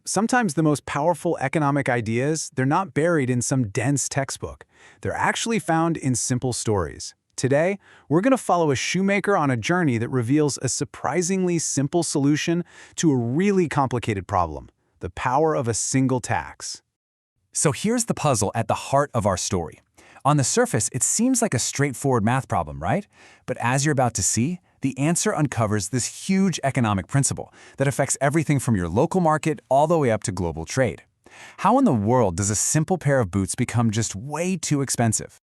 Sometimes the most powerful economic ideas, they're not buried in some dense textbook. They're actually found in simple stories. Today, we're going to follow a shoemaker on a journey that reveals a surprisingly simple solution to a really complicated problem: the power of a single tax. So here's the puzzle at the heart of our story. On the surface, it seems like a straightforward math problem, right? But as you're about to see, the answer uncovers this huge economic principle that affects everything from your local market all the way up to global trade. How in the world does a simple pair of boots become just way too expensive?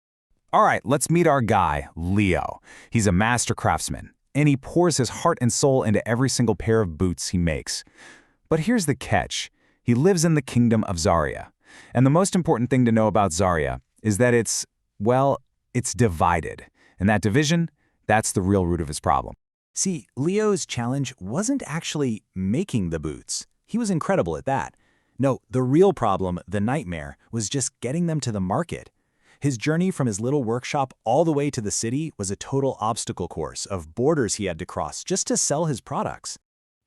All right, let's meet our guy, Leo. He's a master craftsman, and he pours his heart and soul into every single pair of boots he makes. But here's the catch. He lives in the kingdom of Zaria. And the most important thing to know about Zaria is that it's divided. And that division, that's the real root of his problem. See, Leo's challenge wasn't actually making the boots. He was incredible at that. No, the real problem, the nightmare, was just getting them to the market. His journey from his little workshop all the way to the city was a total obstacle course of borders he had to cross just to sell his products.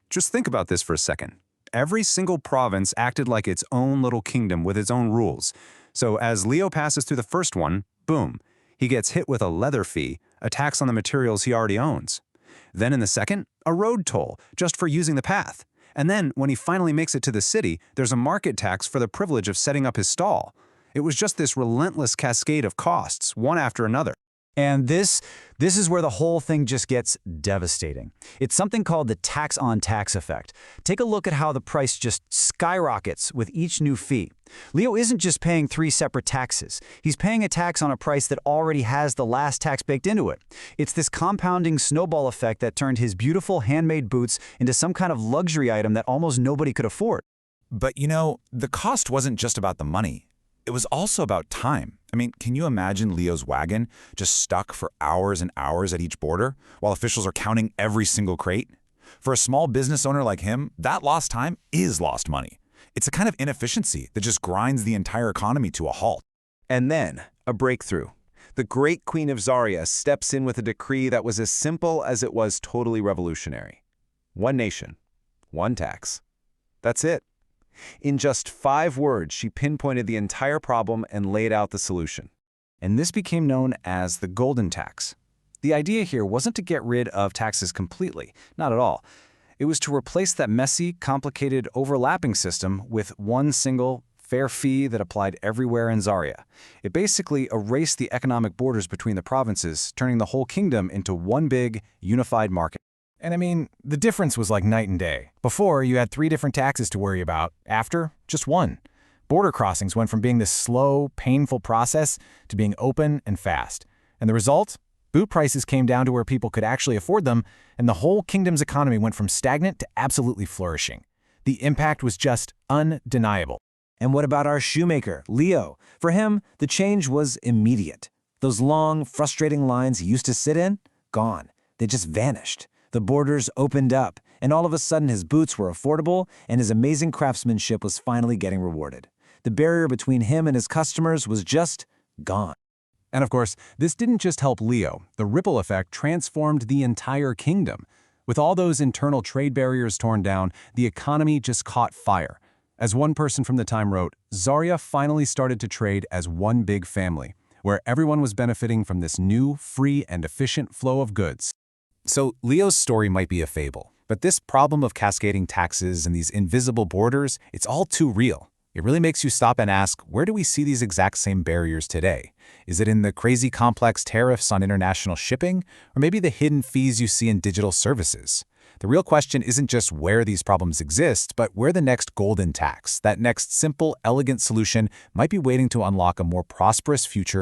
Just think about this for a second. Every single province acted like its own little kingdom with its own rules. So as Leo passes through the first one, boom, he gets hit with a leather fee, a tax on the materials he already owns. Then in the second, a road toll, just for using the path. And then, when he finally makes it to the city, there's a market tax for the privilege of setting up his stall. It was just this relentless cascade of costs, one after another. And this is where the whole thing just gets devastating. It's something called the tax-on-tax effect. Take a look at how the price just skyrockets with each new fee. Leo isn't just paying 3 separate taxes. He's paying a tax on a price that already has the last tax baked into it. It's this compounding snowball effect that turned his beautiful handmade boots into some kind of luxury item that almost nobody could afford. But the cost wasn't just about the money. It was also about time. I mean, can you imagine Leo's wagon just stuck for hours and hours at each border while officials are counting every single crate? For a small business owner like him, that lost time is lost money. It's a kind of inefficiency that just grinds the entire economy to a halt. And then, a breakthrough. The great Queen of Zaria steps in with a decree that was as simple as it was totally revolutionary. One nation, one tax. That's it. In just 5 words, she pinpointed the entire problem and laid out the solution. And this became known as the golden tax. The idea here wasn't to get rid of taxes completely, not at all. It was to replace that messy, complicated, overlapping system with one single, fair fee that applied everywhere in Zaria. It basically erased the economic borders between the provinces, turning the whole kingdom into one big, unified market. And I mean, the difference was like night and day. Before, you had 3 different taxes to worry about. After, just one. Border crossings went from being this slow, painful process to being open and fast. And the result? Boot prices came down to where people could actually afford them, and the whole kingdom's economy went from stagnant to absolutely flourishing. The impact was just undeniable. And what about our shoemaker, Leo? For him, the change was immediate. Those long, frustrating lines he used to sit in, gone. They just vanished. The borders opened up, and all of a sudden his boots were affordable, and his amazing craftsmanship was finally getting rewarded. The barrier between him and his customers was just gone. And of course, this didn't just help Leo. The ripple effect transformed the entire kingdom. With all those internal trade barriers torn down, the economy just caught fire. As one person from the time wrote, Zaria finally started to trade as one big family, where everyone was benefiting from this new, free, and efficient flow of goods. So Leo's story might be a fable, but this problem of cascading taxes and these invisible borders, it's all too real. It really makes you stop and ask, where do we see these exact same barriers today? Is it in the crazy complex tariffs on international shipping, or maybe the hidden fees you see in digital services? The real question isn't just where these problems exist, but where the next golden tax, that next simple, elegant solution, might be waiting to unlock a more prosperous future